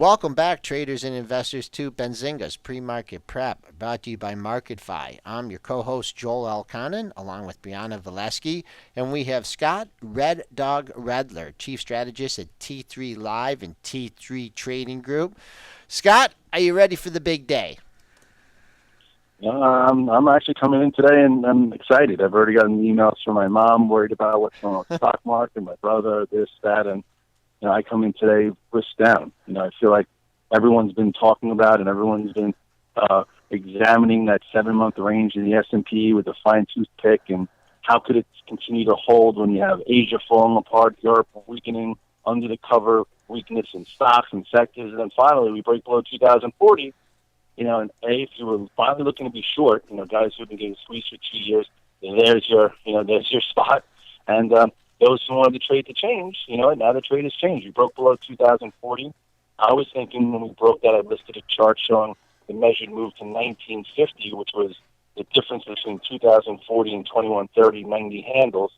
Welcome back, traders and investors, to Benzinga's Pre-Market Prep, brought to you by MarketFi. I'm your co-host, Joel Elconin, along with Brianna Valesky, and we have Scott Red Dog Redler, Chief Strategist at T3 Live and T3 Trading Group. Scott, are you ready for the big day? I'm actually coming in today, and I'm excited. I've already gotten emails from my mom worried about what's going on with the stock market, my brother, this, that, and I come in today risk down. I feel like everyone's been talking about and everyone's been examining that 7-month range in the S&P with a fine-tooth pick, and how could it continue to hold when you have Asia falling apart, Europe weakening, under the cover weakness in stocks and sectors, and then finally we break below 2040. And if you were finally looking to be short, guys who've been getting squeezed for 2 years, there's your spot. And those who wanted to trade to change, now the trade has changed. We broke below 2040. I was thinking when we broke that, I listed a chart showing the measured move to 1950, which was the difference between 2040 and 2130, 90 handles.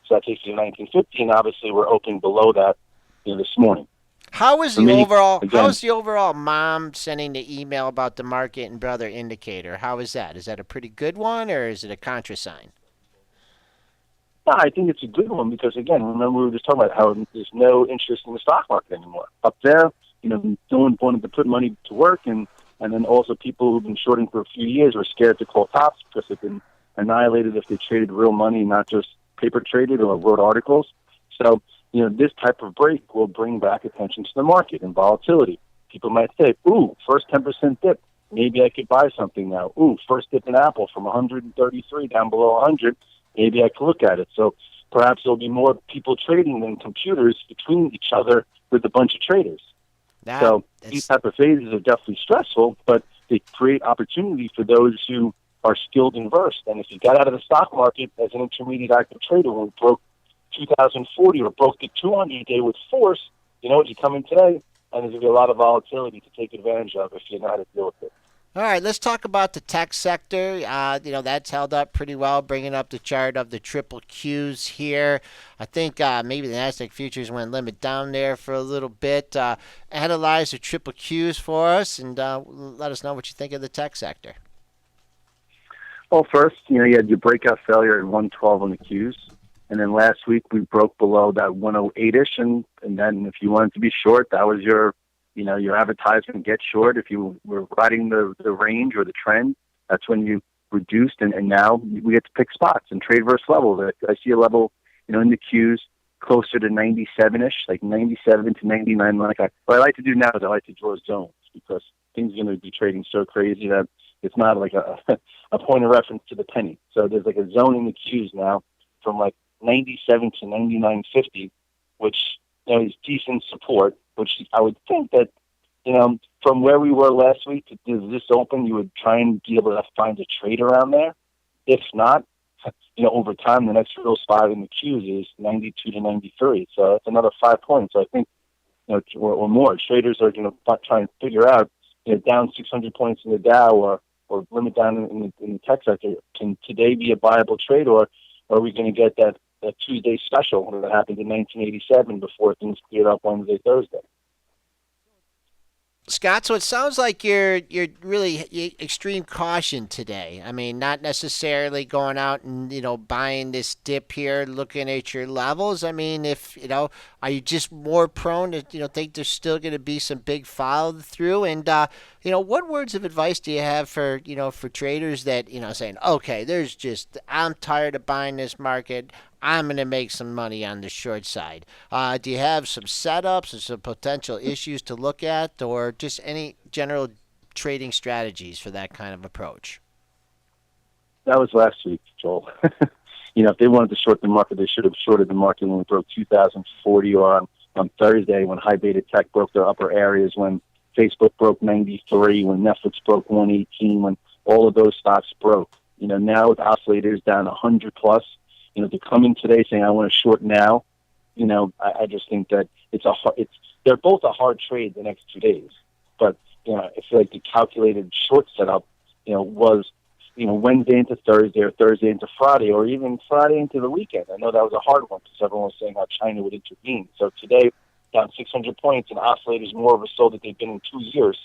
So that takes you to 1950, and obviously we're opening below that this morning. How is the overall mom sending the email about the market and brother indicator? How is that? Is that a pretty good one, or is it a contrasign? No, I think it's a good one because, again, remember we were just talking about how there's no interest in the stock market anymore. Up there, no one wanted to put money to work, and then also people who've been shorting for a few years were scared to call tops because they've been annihilated if they traded real money, not just paper traded or wrote articles. So, this type of break will bring back attention to the market and volatility. People might say, ooh, first 10% dip. Maybe I could buy something now. Ooh, first dip in Apple from 133 down below 100. Maybe I could look at it. So perhaps there'll be more people trading than computers between each other with a bunch of traders. These type of phases are definitely stressful, but they create opportunity for those who are skilled and versed. And if you got out of the stock market as an intermediate active trader when it broke 2040 or broke the 200-day with force, you come in today, and there's going to be a lot of volatility to take advantage of if you know how to deal with it. All right, let's talk about the tech sector. That's held up pretty well, bringing up the chart of the triple Qs here. I think maybe the Nasdaq futures went limit down there for a little bit. Analyze the triple Qs for us and let us know what you think of the tech sector. Well, first, you had your breakout failure at 112 on the Qs. And then last week we broke below that 108-ish, and then if you wanted to be short, that was your advertisement, get short. If you were riding the range or the trend, that's when you reduced, and now we get to pick spots and trade versus levels. I see a level, in the Qs closer to 97-ish, like 97 to 99. What I like to do now is I like to draw zones because things are going to be trading so crazy that it's not like a point of reference to the penny. So there's like a zone in the Qs now from like 97 to 99.50, which is decent support, which I would think that, from where we were last week to this open, you would try and be able to find a trade around there. If not, over time, the next real spot in the Qs is 92 to 93. So that's another 5 points. So I think, or more. Traders are going to try and figure out, down 600 points in the Dow or limit down in the tech sector. Can today be a viable trade, or are we going to get that Tuesday special that happened in 1987 before things cleared up Wednesday, Thursday? Scott, so it sounds like you're really extreme caution today. I mean, not necessarily going out and buying this dip here, looking at your levels. I mean, if are you just more prone to think there's still going to be some big follow through? And what words of advice do you have for for traders that saying, okay, I'm tired of buying this market. I'm going to make some money on the short side. Do you have some setups or some potential issues to look at, or just any general trading strategies for that kind of approach? That was last week, Joel. If they wanted to short the market, they should have shorted the market when we broke 2040 or on Thursday when high beta tech broke their upper areas, when Facebook broke 93, when Netflix broke 118, when all of those stocks broke. Now with oscillators down 100 plus, to come in today saying I want to short now, I just think that they're both a hard trade the next 2 days. But I feel like the calculated short setup, was Wednesday into Thursday or Thursday into Friday or even Friday into the weekend. I know that was a hard one because everyone was saying how China would intervene. So today, down 600 points and oscillators more oversold than they've been in 2 years,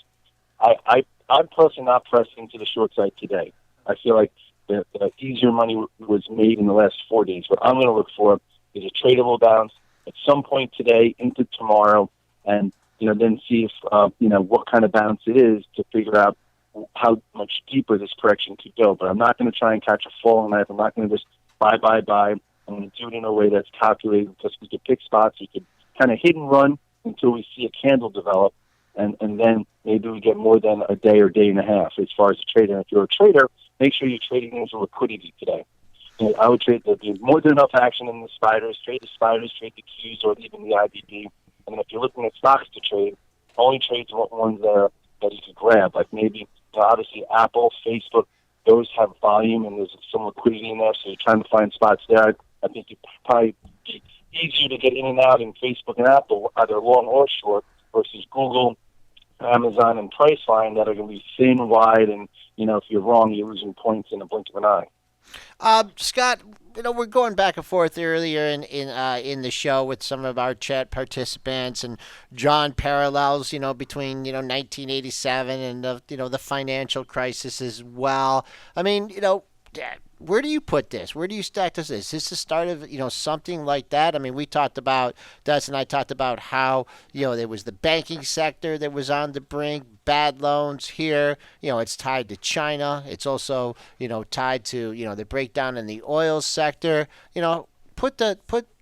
I'm personally not pressing into the short side today. I feel like the easier money was made in the last 4 days. What I'm going to look for is a tradable bounce at some point today into tomorrow, and then see if what kind of bounce it is to figure out how much deeper this correction could go. But I'm not going to try and catch a falling knife. I'm not going to just buy. I'm going to do it in a way that's calculated, because we could pick spots. We could kind of hit and run until we see a candle develop, and then maybe we get more than a day or day and a half as far as a trader. And if you're a trader, make sure you're trading into liquidity today. I would trade there'd be more than enough action in the spiders. Trade the spiders, trade the Qs, or even the IBD. And then if you're looking at stocks to trade, only trade ones that you could grab. Like maybe, obviously, Apple, Facebook, those have volume and there's some liquidity in there, so you're trying to find spots there. I think it'd probably be easier to get in and out in Facebook and Apple, either long or short, versus Google, Amazon, and Priceline that are going to be thin, wide, and if you're wrong, you're losing points in a blink of an eye. Scott, we're going back and forth earlier in the show with some of our chat participants and drawing parallels, between 1987 and the financial crisis as well. I mean, where do you put this? Where do you stack this? Is this the start of something like that? I mean, Dust and I talked about how there was the banking sector that was on the brink, bad loans here. It's tied to China. It's also tied to the breakdown in the oil sector. Put the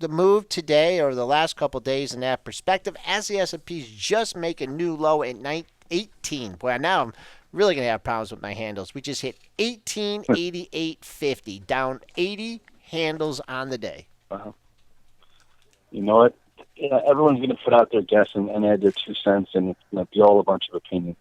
move today or the last couple of days in that perspective, as the S&P's just make a new low at 18. Boy, now I'm really going to have problems with my handles. We just hit 1888.50, down 80 handles on the day. Uh-huh. You know what? Everyone's going to put out their guess and add their 2 cents, and it's be all a bunch of opinions.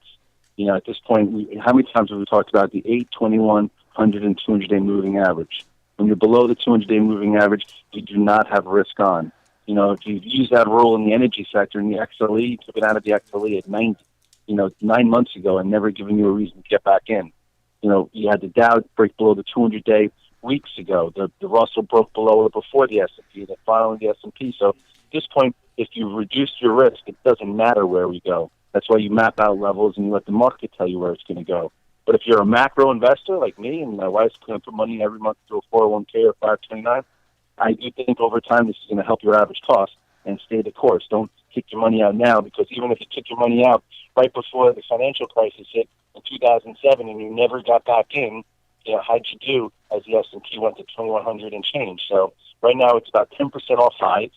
At this point, how many times have we talked about the 8, 21, 100, and 200-day moving average? When you're below the 200-day moving average, you do not have risk on. If you use that rule in the energy sector, in the XLE, you took it out of the XLE at 90. 9 months ago, and never giving you a reason to get back in. You had the Dow break below the 200-day weeks ago. The Russell broke below it before the S&P, then following the S&P. So at this point, if you reduce your risk, it doesn't matter where we go. That's why you map out levels and you let the market tell you where it's going to go. But if you're a macro investor like me, and my wife's going to put money every month through a 401k or 529, I do think over time this is going to help your average cost and stay the course. Don't kick your money out now, because even if you kick your money out right before the financial crisis hit in 2007 and you never got back in, how'd you do as the S&P went to 2,100 and change? So right now it's about 10% off highs,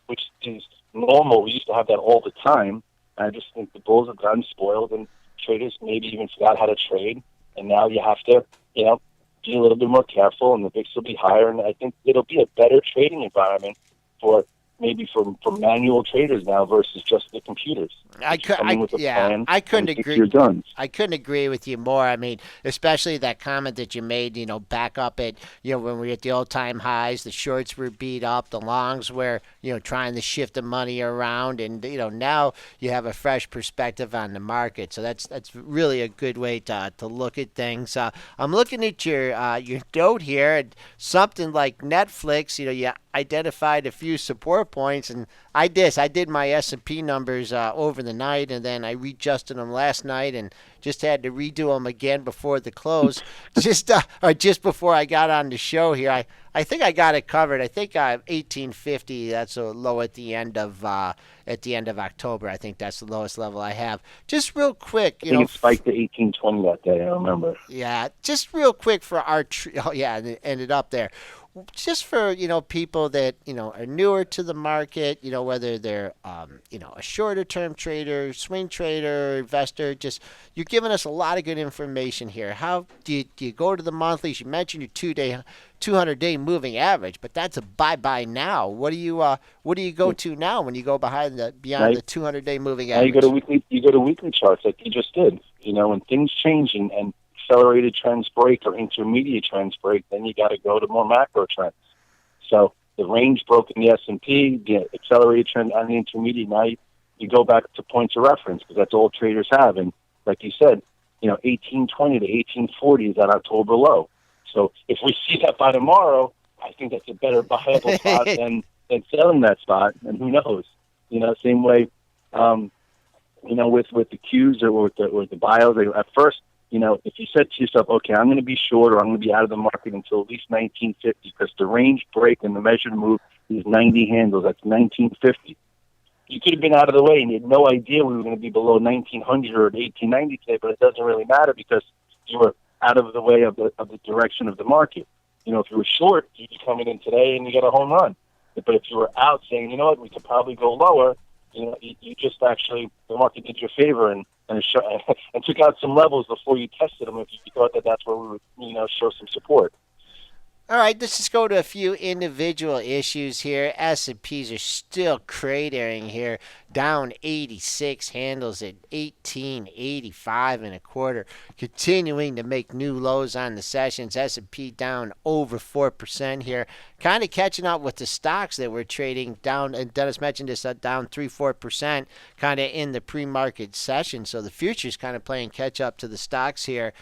which is normal. We used to have that all the time. I just think the bulls have gotten spoiled, and traders maybe even forgot how to trade, and now you have to, be a little bit more careful, and the VIX will be higher, and I think it'll be a better trading environment for manual traders now versus just the computers. I couldn't agree. You're done. I couldn't agree with you more. I mean, especially that comment that you made. Back up at when we were at the all-time highs, the shorts were beat up, the longs were trying to shift the money around, and now you have a fresh perspective on the market. So that's really a good way to look at things. I'm looking at your note here, and something like Netflix. You identified a few support points, and I did my S&P numbers over the night, and then I readjusted them last night and just had to redo them again before the close, just before I got on the show here. I think I got it covered. I think 1850. That's a low at the end of October. I think that's the lowest level I have. Just real quick, I think it spiked to 1820 that day. I remember. Yeah, just real quick for our. And it ended up there. Just for people that are newer to the market, whether they're a shorter term trader, swing trader, investor, just you're giving us a lot of good information here. How do you go to the monthlies? You mentioned your 200-day moving average, but that's a bye now. What do you go to now when you go beyond the 200-day moving average? You go to weekly charts like you just did. When things change and accelerated trends break or intermediate trends break, then you got to go to more macro trends. So the range broke in the S&P, the accelerated trend on the intermediate. Now you go back to points of reference, because that's all traders have. And like you said, 1820 to 1840 is that October low. So if we see that by tomorrow, I think that's a better viable spot than selling that spot. And who knows? Same way, um, with the Qs or with the bios. At first, if you said to yourself, okay, I'm going to be short or I'm going to be out of the market until at least 1950 because the range break and the measured move is 90 handles. That's 1950. You could have been out of the way and you had no idea we were going to be below 1900 or 1890 today, but it doesn't really matter because you were out of the way of the direction of the market. If you were short, you'd be coming in today and you get a home run. But if you were out saying, we could probably go lower, you just actually, the market did you a favor and and took out some levels before you tested them if you thought that that's where we would, show some support. All right, let's just go to a few individual issues here. S&Ps are still cratering here, down 86 handles at 1885 and a quarter, continuing to make new lows on the sessions. S&P down over 4% here, kind of catching up with the stocks that were trading down. And Dennis mentioned this, down 3-4%, kind of in the pre-market session. So the futures kind of playing catch up to the stocks here.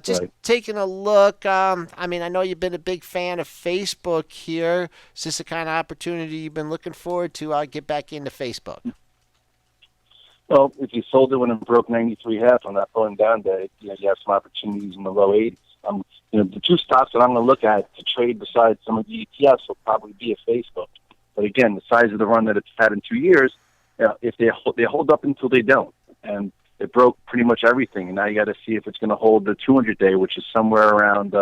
Just Right. taking a look. I know you've been a big fan of Facebook here. Is this the kind of opportunity you've been looking forward to get back into Facebook? Well, if you sold it when it broke 93.5 on that pulling down day, you have some opportunities in the low 80s. The two stocks that I'm going to look at to trade besides some of the ETFs will probably be a Facebook. But again, the size of the run that it's had in 2 years, if they hold up until they don't, and it broke pretty much everything, and now you got to see if it's going to hold the 200-day, which is somewhere around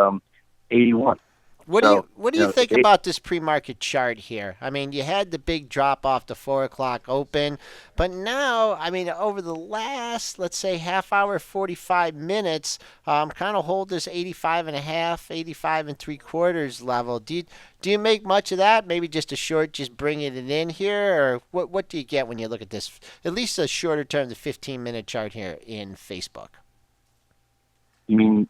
81. What do So, you think about this pre-market chart here? You had the big drop off the 4 o'clock open, but now, over the last, let's say, half hour, 45 minutes, kind of hold this 85 and a half, 85 and three quarters level. Do you make much of that? Maybe just a short, just bringing it in here, or what do you get when you look at this? At least a shorter term, the 15-minute chart here in Facebook. you mean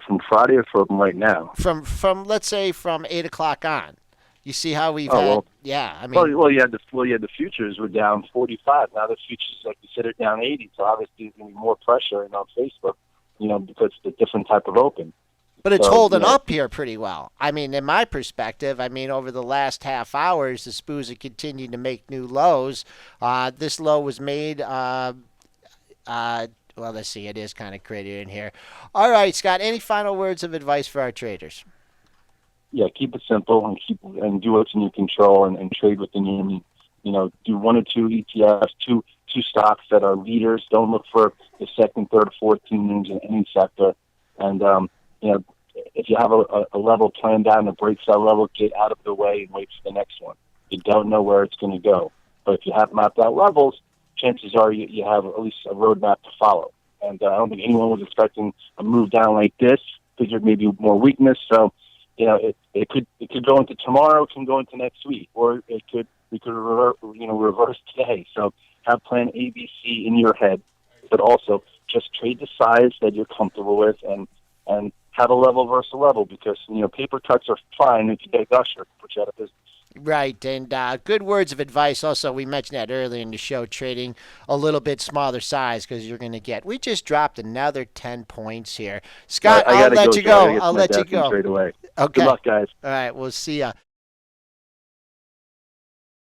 from Friday or from right now? From let's say from 8 o'clock on. You see how we've Oh, had, well, yeah. you had the futures were down 45. Now the futures, like you said, are down 80. So obviously there's going to be more pressure on Facebook, because it's a different type of open. But it's So, holding up here pretty well. In my perspective, over the last half hours, the SPUs have continued to make new lows. This low was made. Well, let's see. It is kind of created in here. All right, Scott. Any final words of advice for our traders? yeah, keep it simple and do what's in your control and trade within your means. Do one or two ETFs, two stocks that are leaders. Don't look for the second, third, or fourth team names in any sector. And if you have a level planned out and it breaks that level, get out of the way and wait for the next one. You don't know where it's going to go. But if you have mapped out levels, chances are you have at least a roadmap to follow. And I don't think anyone was expecting a move down like this. Figured maybe more weakness. So, it could go into tomorrow, it can go into next week, or we could reverse today. So have plan A, B, C in your head, but also just trade the size that you're comfortable with and have a level versus a level because paper cuts are fine if you get a gusher, put you out of business. Right, and good words of advice. Also, we mentioned that earlier in the show, trading a little bit smaller size because you're going to get. We just dropped another 10 points here. Scott, I I'll gotta let go, you Joe. I go. gotta get to I'll my let you desk and go. trade away. Good Okay. luck, guys. All right, we'll see ya.